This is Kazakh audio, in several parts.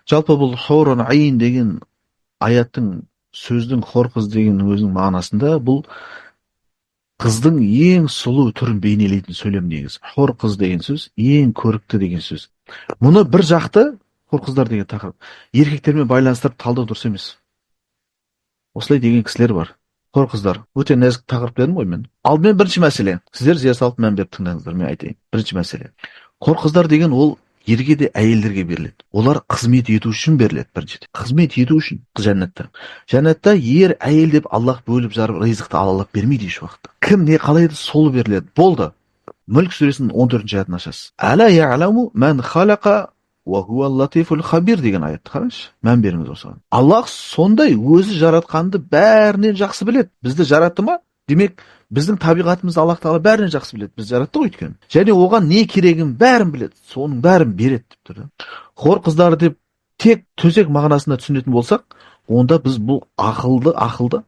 Жалпы бұл хорон айын деген аяттың сөздің хор қыз деген өзінің мағынасында бұл қыздың ең сұлу түрін бейнелейтін сөйлем негізі. Хор қыз деген сөз ең көрікті деген сөз. Мұны бір жақты хор қыздар деген тақырып еркектермен байланыстырып талдау дұрыс емес. Осылай деген кісілер бар. Хор қыздар өте нәзік тақырып дедім ғой мен. Алдымен бірінші мәселе. Сіздер зер салып мән беріп тыңдаңыздар, мен айтайын. Бірінші мәселе. Хор қыздар деген ол ерге де әйелдерге беріледі. Олар қызмет ету үшін беріледі біріншіден. Қызмет ету үшін жәннатта. Жәннатта ер әйел деп Аллах бөліп жарып ризықты алалап бермейді еш уақытта. Кім не қалайды сол беріледі. Болды. Мүлк сүресінің 14-ші аятын ашасыз. Әла я'ламу мән халақа ва хуа латифул хабир деген аятты қараңызшы. Мән беріңіз осыған. Аллах сондай өзі жаратқанды бәрінен жақсы біледі. Бізді жаратты ма? Демек, біздің табиғатымызды Аллах Тағала бәрінен жақсы біледі. Біз жаратты ғой өйткені. Және оған не керегін бәрін біледі. Соның бәрін береді деп тұр. Хор қыздар деп тек төсек мағынасында түсінетін болсақ, онда біз бұл ақылды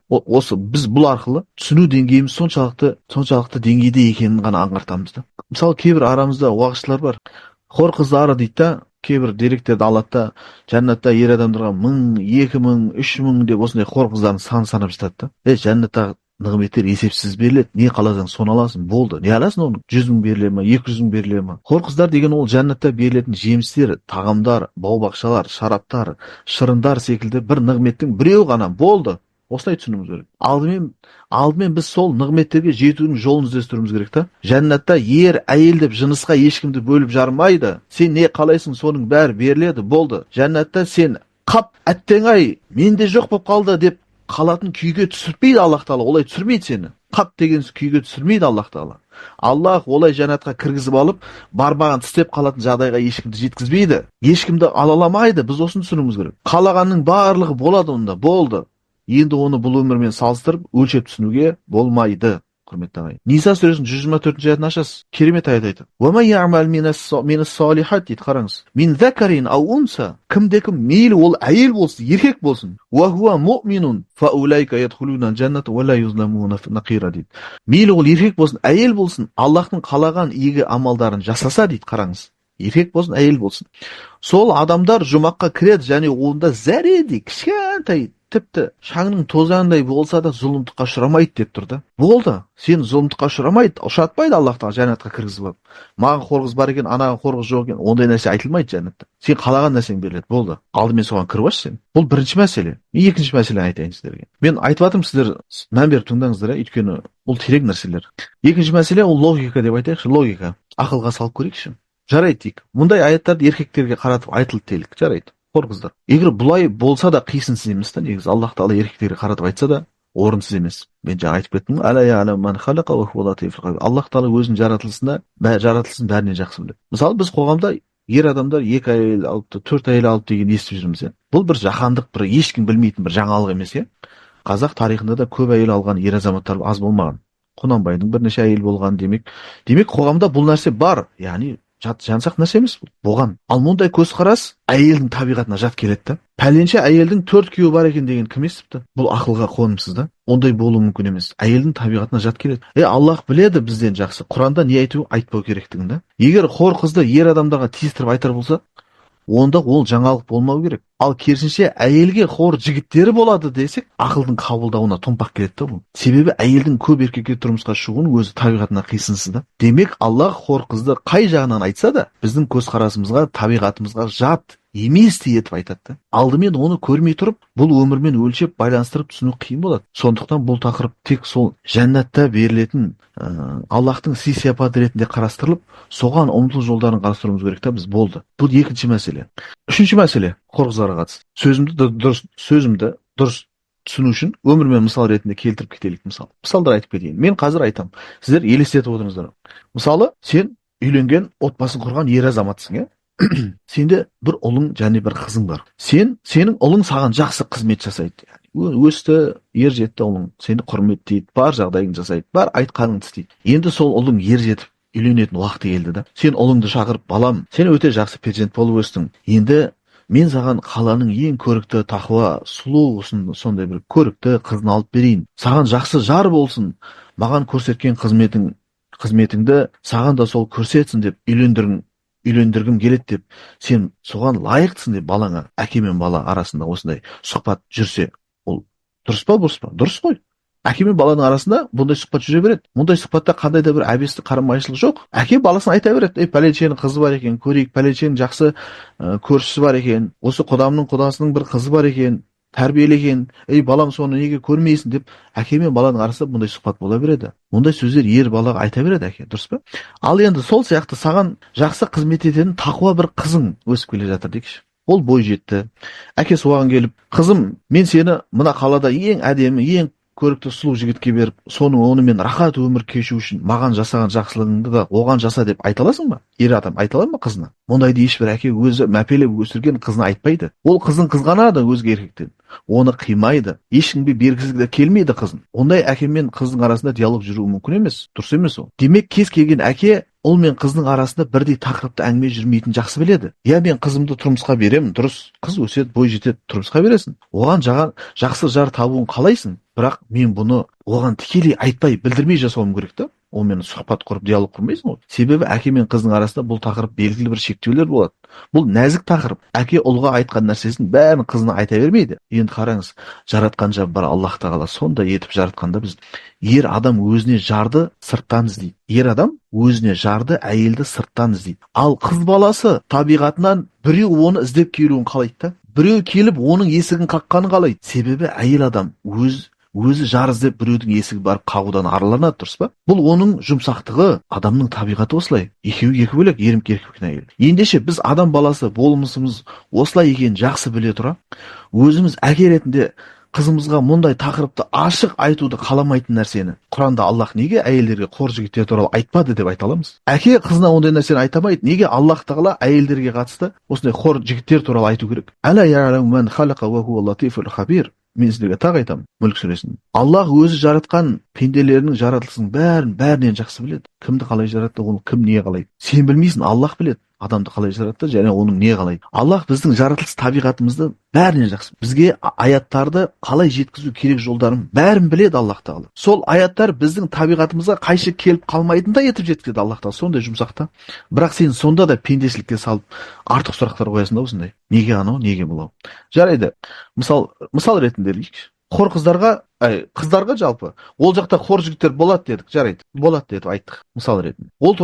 осы біз бұл арқылы түсіну деңгейіміз соншалықты деңгейде екенін ғана аңғартамыз да. Мысалы, кейбір арамызда уағызшылар бар. Хор қыздары дейді да, кейбір деректерді алады да, жәннатта ер адамдарға 1000, 2000, 3000 деп осындай хор қыздарын санап жатады да. Жәннатта нығметтер есепсіз беріледі. Не қаласаң соны аласың, болды. Не аласың оны? 100 мың беріле ма, 200 мың беріле ма? Хор қыздар деген ол жәннатта берілетін жемістер, тағамдар, бау-бақшалар, шараптар, шырындар секілді бір нығметтің біреу ғана, болды. Осылай түсінуіміз керек. Алдымен біз сол нығметтерге жетудің жолын іздестіруіміз керек та. Жәннатта ер, әйел деп жынысқа ешкімді бөліп жармайды. Сен не қалайсың, соның бәрі беріледі, болды. Жәннатта сен қап, әттең-ай, менде жоқ болып қалды деп қалатын күйге түсірмейді Аллах Тағала. Олай түсірмейді сені. Қап деген күйге түсірмейді Аллах Тағала. Аллах олай жәннатқа кіргізіп алып, бармаған тістеп қалатын жағдайға ешкімді жеткізбейді. Ешкімді алаламайды. Біз осыны түсінуіміз керек. Қалағанның барлығы болады онда, болды. Енді оны бұл өмірмен салыстырып, өлшеп түсінуге болмайды. Құрметті ағайын. Ниса сүресінің 124-ші аятын ашасыз. Керемет аят айтады. Ва ман я'мал минас салихат дейді, қараңыз. Мин закарин ау унса, кімде-кім мейлі ол әйел болсын, еркек болсын. Ва хуа муъминун фа улайка ядхулуна джаннат ва ла юзламуна нақира дейді. Мейлі ол еркек болсын, әйел болсын, Аллахтың қалаған игі амалдарын жасаса дейді, қараңыз. Еркек болсын, әйел болсын. Сол адамдар жұмаққа кіреді, және онда зәредей кішкентай тіпті шаңның тозаңдай болса да зұлымдыққа ұшырамайды деп тұр да. Болды. Сен зұлымдыққа ұшырамайды, ұшатпайды Аллах Тағала жәннатқа кіргізіп алып. Маған қорғыз бар екен, анаған қорғыз жоқ екен, ондай нәрсе айтылмайды жәннатта. Сен қалаған нәрсең беріледі, болды. Алдымен соған кіріп алшы сен. Бұл бірінші мәселе. Екінші мәселені айтайын сіздерге. Мен айтып жатырмын, сіздер мән беріп тыңдаңыздар, өйткені бұл терең нәрселер. Екінші мәселе ол логика деп айтайықшы, логика. Ақылға салып көрейікші. Жарайды дейік. Мұндай аяттарды еркектерге қаратып айтылды делік. Жарайды. Хор қыздар. Егер бұлай болса да қисынсыз емес та, негізі Аллах Тағала еркектерге қаратып айтса да орынсыз емес. Мен жаңа айтып кеттім. Аллах Тағала өзінің жаратылысын бәрінен жақсы біледі. Мысалы, біз қоғамда ер адамдар 2 әйел алыпты, 4 әйел алыпты деген естіп жүрміз. Бұл бір жаһандық, бір ешкім білмейтін бір жаңалық емес. Қазақ тарихында да көп әйел алған ер азаматтар аз болмаған. Құнанбайдың бірнеше әйел болған демек қоғамда бұл нәрсе бар. Яғни жансақ нәрсе емес бұл. Болған. Ал мұндай көзқарас әйелдің табиғатына жат келеді да. Пәленше әйелдің 4 күйеуі бар екен деген кім естіпті? Бұл ақылға қонымсыз да. Ондай болуы мүмкін емес. Әйелдің табиғатына жат келеді. Аллах біледі бізден жақсы. Құранда не айту, айтпау керектігін да. Егер хор қызды ер адамдарға тиістіріп айтар болса, онда ол жаңалық болмау керек. Ал керісінше әйелге хор жігіттері болады десек, ақылдың қабылдауына томпақ келеді да бұл. Себебі әйелдің көп еркекке тұрмысқа шығуының өзі табиғатына қисынсыз да. Демек Аллах хор қызды қай жағынан айтса да, біздің көзқарасымызға, табиғатымызға жат емес етіп айтады. Алдымен оны көрмей тұрып, бұл өмірмен өлшеп байланыстырып түсіну қиын болады. Сондықтан бұл тақырып тек сол жәннатта берілетін Аллахтың сый-сияпаты ретінде қарастырылып, соған ұмтылу жолдарын қарастыруымыз керек та, біз болды. Бұл екінші мәселе. Үшінші мәселе хор қыздарға қатысты. Сөзімді дұрыс түсіну үшін өмірмен мысал ретінде келтіріп кетелік. Мысалдар айтып кетейін. Мен қазір айтам. Сіздер елестетіп отырыңыздар. Мысалы, сен үйленген, отбасын құрған ер азаматсың, сенде бір ұлың және бір қызың бар. Сенің ұлың саған жақсы қызмет жасайды. Өсті, ер жетті ұлың, сені құрметтейді, бар жағдайын жасайды, бар айтқаныңды істейді. Енді сол ұлың ер жетіп үйленетін уақыты келді да. Сен ұлыңды шақырып, балам, сен өте жақсы перзент болып өстің. Енді мен саған қаланың ең көрікті, тақуа, сұлу, сондай бір көрікті қызын алып берейін. Саған жақсы жар болсын. Маған көрсеткен қызметіңді саған да сол көрсетсін деп үйлендірің үйлендіргім келеді деп, сен соған лайықтысың деп балаңа, әке мен бала арасында осындай сұхбат жүрсе, ол дұрыс па, бұрыс па? Дұрыс қой. Әке мен баланың арасында бұндай сұхбат жүре береді. Мұндай сұхбатта қандай да бір әбестік қарамайшылық жоқ. Әке баласына айта береді: пәленшенің қызы бар екен, көрейік, пәленшенің жақсы көршісі бар екен, осы құдамның құдасының бір қызы бар екен, тәрбиелеген, балам соны неге көрмейсің деп, әке мен баланың арасында бұндай сұхбат бола береді. Мұндай сөздер ер балаға айта береді әке, дұрыс па? Ал енді сол сияқты саған жақсы қызмет ететін тақуа бір қызың өсіп келе жатыр дейікші. Ол бой жетті. Әкесі оған келіп: қызым, мен сені мына қалада ең әдемі, ең көрікті сұлу жігітке беріп, соның онымен рахат өмір кешу үшін маған жасаған жақсылығыңды да оған жаса деп айта аласың ба? Ер адам айта ала ма қызына? Мұндайды ешбір әке өзі мәпелеп өсірген қызына айтпайды. Ол қызын қызғанады өзге еркектен. Оны қимайды. Ешкімге бергісі де келмейді қызын. Ондай әке мен қыздың арасында диалог жүруі мүмкін емес. Дұрыс емес ол. Демек, кез келген әке ұл мен қыздың арасында бірдей тақырыпты әңгіме жүрмейтін жақсы біледі. Мен қызымды тұрмысқа беремін, дұрыс. Қыз өседі, бой жетеді, тұрмысқа бересің. Оған жақсы жар табуын қалайсың. Бірақ мен бұны оған тікелей айтпай, білдірмей жасауым керек та. Онымен сұхбат құрып, диалог құрмайсың ғой. Себебі әке мен қыздың арасында бұл тақырып белгілі бір шектеулер болады. Бұл нәзік тақырып. Әке ұлға айтқан нәрсесін бәрін қызына айта бермейді. Енді қараңыз, жаратқан жан бар Аллах тағала сондай етіп жаратқанда біз, ер адам өзіне жарды сырттан іздейді. Ер адам өзіне жарды, әйелді сырттан іздейді. Ал қыз баласы табиғатынан біреу оны іздеп келуін қалайды да. Біреу келіп оның есігін қаққанын қалайды. Себебі әйел адам өзі жар іздеп біреудің есігі барып қағудан арыланады, дұрыс па? Бұл оның жұмсақтығы, адамның табиғаты осылай. Екеуі екі бөлек, еркек пен әйел. Ендеше біз адам баласы болмысымыз осылай екенін жақсы біле тұра, өзіміз әке ретінде қызымызға мұндай тақырыпты ашық айтуды қаламайтын нәрсені Құранда Аллах неге әйелдерге қор жігіттер туралы айтпады деп айта аламыз? Әке қызына ондай нәрсені айтамайды. Неге Аллах тағала әйелдерге қатысты осындай қор жігіттер туралы айту керек? Әла я'ламу ман халақа ва хуа латифул хабир. Мен сіздерге тағы айтамын, Мүлк сүресінде. Аллах өзі жаратқан пенделерінің жаратылысының бәрінен жақсы біледі. Кімді қалай жаратты, оны кім не қалайды. Сен білмейсің, Аллах біледі. Адамды қалай жаратты және оның не қалайды. Аллах біздің жаратылыс табиғатымызды бәрінен жақсы. Бізге аяттарды қалай жеткізу керек жолдарын бәрін біледі Аллах тағала. Сол аяттар біздің табиғатымызға қайшы келіп қалмайтындай етіп жеткізеді Аллах тағала. Сондай жұмсақта. Бірақ сен сонда да пенделікке салып артық сұрақтар қоясың да осындай. Неге анау, неге бұлау? Жарайды. Мысал ретінде дейікші. Хор қыздарға жалпы ол жақта хор жігіттер болады дедік, жарайды. Болады дедік, айттық, мысал ретінде. Ол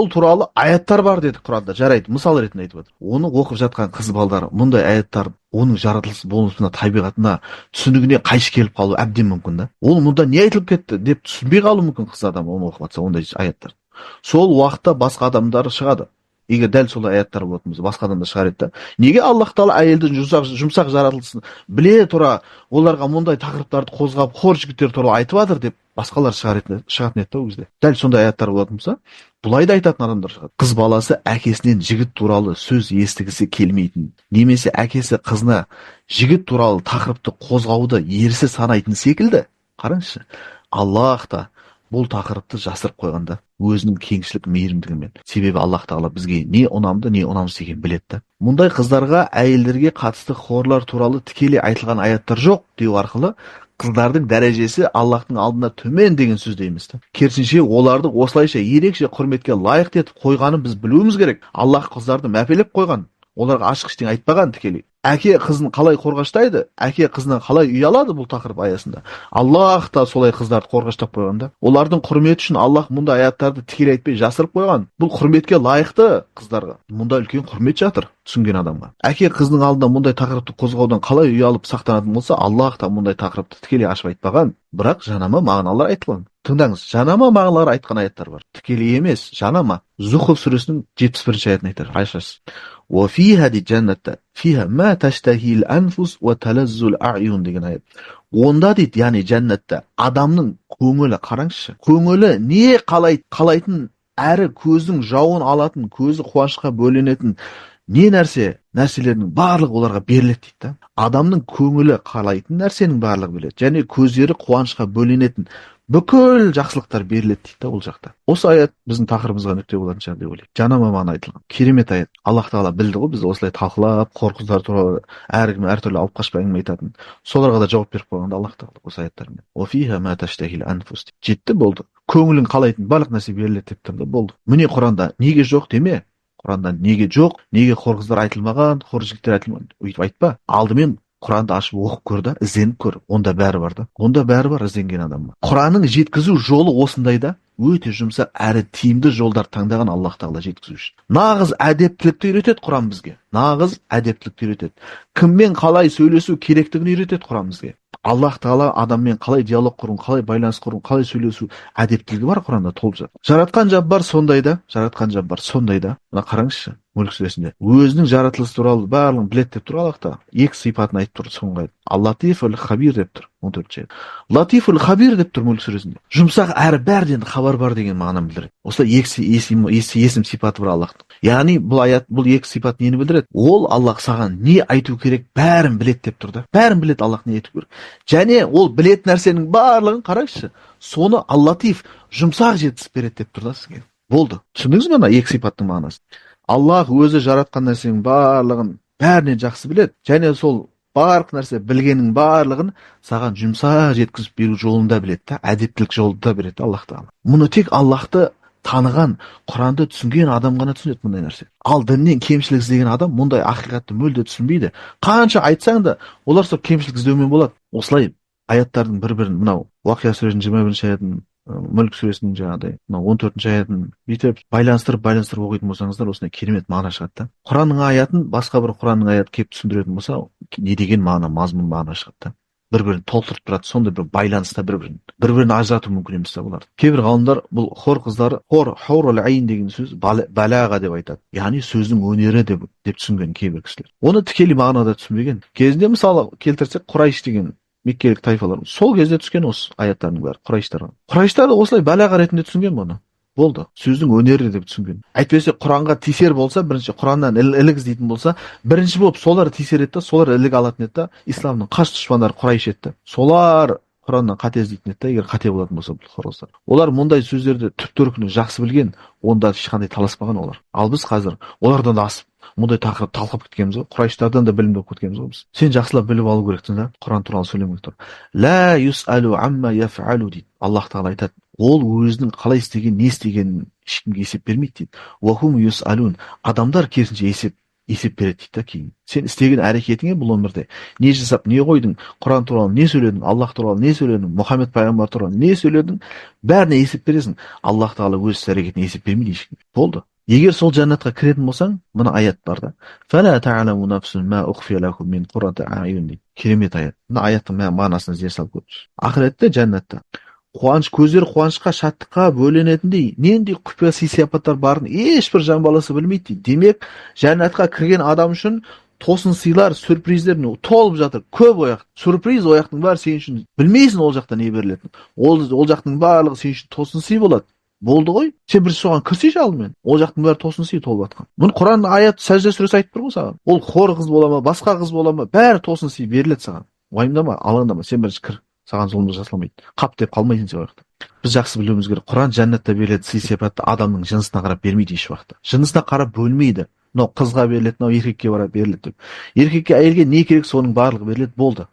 туралы аяттар бар дедік Құранда, жарайды, мысал ретінде айтып отыр. Оны оқып жатқан қыз балдар мұндай аяттар оның жаратылыс болмысына, табиғатына, түсінігіне қайшы келіп қалуы әбден мүмкін да. Ол мұнда не айтылып кетті деп түсінбей қалуы мүмкін қыз адам оны оқып жатса ондай аяттар. Сол уақытта басқа адамдар шығады. Егер дәл солай аяттар болатын болса, басқа адамдар шығар еді. Неге Аллах тағала әйелдің жұмсақ жаратылысын біле тұра оларға мұндай тақырыптарды қозғап, хор жігіттер туралы айтып жатыр деп басқалар шығатын еді ол кезде. Дәл сондай аяттар болатын болса, бұлай да айтатын адамдар шығады. Қыз баласы әкесінен жігіт туралы сөз естігісі келмейтін, немесе әкесі қызына жігіт туралы тақырыпты қозғауды ерсі санайтын секілді. Қараңызшы, Аллах та бұл тақырыпты жасырып қойғанда өзінің кеңшілік мейірімдігімен. Себебі Аллах тағала бізге не ұнамды, не ұнамсыз екенін біледі. Мұндай қыздарға, әйелдерге қатысты хорлар туралы тікелей айтылған аяттар жоқ деу арқылы қыздардың дәрежесі Аллахтың алдында төмен деген сөз дейміз. Керісінше оларды осылайша ерекше құрметке лайықты етіп қойғанын біз білуіміз керек. Аллах қыздарды мәпелеп қойған, оларға ашық ештеңе айтпаған тікелей. Әке қызын қалай қорғаштайды, әке қызынан қалай ұялады бұл тақырып аясында. Аллах та солай қыздарды қорғаштап қойғанда. Олардың құрметі үшін Аллах мұндай аяттарды тікелей айтпай жасырып қойған. Бұл құрметке лайықты қыздарға. Мұнда үлкен құрмет жатыр түсінген адамға. Әке қызының алдында мұндай тақырыпты қозғаудан қалай ұялып сақтанатын болса, Аллах та мұндай тақырыпты тікелей ашып айтпаған. Бірақ жанама мағыналар айтылған. Тыңдаңыз, жанама мағыналар айтқан аяттар бар. Тікелей емес, жанама. Зухруф сүресінің 71-ші аятын айтар. Айшасы. وَفِيهَا دي جَنَّةَ فِيهَا مَا تَشْتَهِي الْأَنْفُسُ وَتَلَذُّ الْأَعْيُنُ деген аят. Онда дейді, яғни жәннатта адамның көңілі, қараңызшы, көңілі не қалайтын, әрі көздің жауын алатын, көзі қуанышқа бөленетін не нәрселердің барлығы оларға беріледі дейді. Адамның көңілі қалайтын нәрсенің барлығы беріледі, және көздері қуанышқа бөленетін бүкіл жақсылықтар беріледі дейді ол жақта. Осы аят біздің тақырыбымызға нүкте болатын шығар деп ойлаймын. Жанама мағына айтылған. Керемет аят. Аллах тағала білді ғой, біз осылай талқылап, қор қыздар туралы әркім әртүрлі алып қашпай әңгіме айтатын. Соларға да жауап беріп қойғанда Аллах тағала осы аяттармен. Офиха ма таштахил анфус. Жетті, болды. Көңілің қалайтын барлық нәрсе беріледі деп тұрды, болды. Міне Құранда неге жоқ деме. Құранда неге жоқ, неге хор қыздар айтылмаған, хор жігіттер айтылмаған, өйтіп айтпа. Алдымен Құранды ашып оқып көр да, ізденіп көр. Онда бәрі бар да. Онда бәрі бар ізденген адамға. Құранның жеткізу жолы осындай да, өте жұмсақ әрі тиімді жолдар таңдаған Аллах Тағала жеткізу үшін. Нағыз әдептілікті үйретеді Құран бізге. Нағыз әдептілікті үйретеді. Кіммен қалай сөйлесу керектігін үйретеді Құран бізге. Аллах Тағала адаммен қалай диалог құруын, қалай байланыс құруын, қалай сөйлесу әдептілігі бар Құранда толып жатыр. Жаратқан Жаббар сондай да, жаратқан Жаббар сондай да. Мына қараңызшы, Мүлк сүресінде өзінің жаратылысы туралы барлығын біледі деп тұр Аллах Тағала. Екі сипатын айтып тұр соңғы. Ал-Латиф ал-Хабир деп тұр 14-ші аят. Латиф ал-Хабир деп тұр Мүлк сүресінде. Жұмсақ әрі бәрден хабар бар деген мағынаны білдіреді. Осылай екі есім сипаты бар Аллахтың. Яғни бұл аят, бұл екі сипат нені білдіреді? Ол Аллах саған не айту керек бәрін біледі деп тұр да. Бәрін біледі Аллах не айту керек. Және ол білетін нәрсенің барлығын қарайшы. Соны Ал-Латиф жұмсақ жеткізіп береді деп тұр да сізге. Болды. Түсіндіңіз бе мына екі сипаттың мағынасын? Аллах өзі жаратқан нәрсенің барлығын бәрінен жақсы біледі. Және сол барлық нәрсе білгеннің барлығын саған жұмсақ жеткізіп беру жолында біледі да, әдептілік жолында береді Аллах Тағала. Мұны тек Аллахты таныған, Құранды түсінген адам ғана түсінеді мұндай нәрсе. Ал діннен кемшілік іздеген адам мұндай ақиқатты мүлде түсінбейді. Қанша айтсаң да, олар сол кемшілік іздеумен болады. Осылай аяттардың бір-бірін, мынау Уақия сүресінің 21-ші аятын, Мүлк сүресінің жаңағыдай, мынау 14-ші аятын бүйтіп байланыстырып оқитын болсаңыздар, осындай керемет мағына шығады да. Құранның аятын басқа бір Құранның аят келіп түсіндіретін болса, не деген мағына, мазмұн мағына шығады да. Бір-бірін толтырып тұрады, сондай бір байланыста бір-бірін ажырату мүмкін емес та бұлар. Кейбір ғалымдар бұл хор қыздары, хурул айн деген сөз балаға деп айтады. Яғни сөздің өнері деп түсінген кейбір кісілер. Оны тікелей мағынада түсінбеген. Кезінде мысалы келтірсек Құрайш деген меккелік тайфалар. Сол кезде түскен осы аяттардың бәрі Құрайштарға. Құрайштар да осылай балаға ретінде түсінген бұны. Болды. Сөздің өнері деп түсінген. Әйтпесе Құранға тиісер болса, бірінші Құраннан ілік іздейтін болса, бірінші болып солар тиісер еді, солар ілік алатын еді, исламның қаш дұшпандары Құрайш еді. Солар Құраннан қате іздейтін еді, егер қате болатын болса бұл хороздар. Олар мұндай сөздерді түп төркінін жақсы білген, онда ешқандай таласпаған олар. Ал біз қазір олардан да асып мұндай тақырып талқып кеткенбіз ғой. Құрайштардан да білімді болып кеткенбіз ғой біз. Сен жақсылап біліп алу керексің да, Құран туралы сөйлемек тұр. Ла юсалу амма яфалу дейді. Аллах Тағала айтады, ол өзінің қалай істеген, не істегенін ешкімге есеп бермейді дейді. Уахум юсалун. Адамдар керісінше есеп береді дейді да кейін. Сен істеген әрекетіңе бұл өмірде не жасап, не қойдың, Құран туралы не сөйледің, Аллах туралы не сөйледің, Мұхаммед пайғамбар туралы не сөйледің, бәріне есеп бересің. Аллах Тағала өз әрекетіне есеп бермейді ешкімге. Болды. Егер сол жәннатқа кіретін болсаң, мына аят бар да. Фала та'ламу нафсун ма уkhfiya lahum min qurrati a'yun. Керемет аят. Мына аяттың мағынасын зер салып көріңіз. Ақиретте, жәннатта көздер қуанышқа, шаттыққа бөленетіндей, нендей құпия сый-сияпаттар барын ешбір жан баласы білмейді дейді. Демек, жәннатқа кірген адам үшін тосын сыйлар, сюрприздер толып жатыр. Көп ояқ. Сюрприз ояқтың бар сен үшін. Білмейсің ол жақта не берілетінін. Ол жақтың барлығы сен үшін тосын сый болады. Болды ғой. Сен бірінші соған кірсейші алдымен. Ол жақтың бәрі тосын сый толып жатқан. Бұны Құран аят сәжде сүресі айтып тұр ғой саған. Ол хор қыз бола ма, басқа қыз бола ма, бәрі тосын сый беріледі саған. Уайымдама, алаңдама, сен бірінші кір. Саған зұлымдық жасалмайды. Қап деп қалмайсың сен уақытта. Біз жақсы білуіміз керек. Құран жәннатта беріледі сый-сияпатты адамның жынысына қарап бермейді еш уақытта. Жынысына қарап бөлмейді. Мынау қызға беріледі, мынау еркекке барап беріледі деп. Еркекке, әйелге не керек соның барлығы беріледі, болды.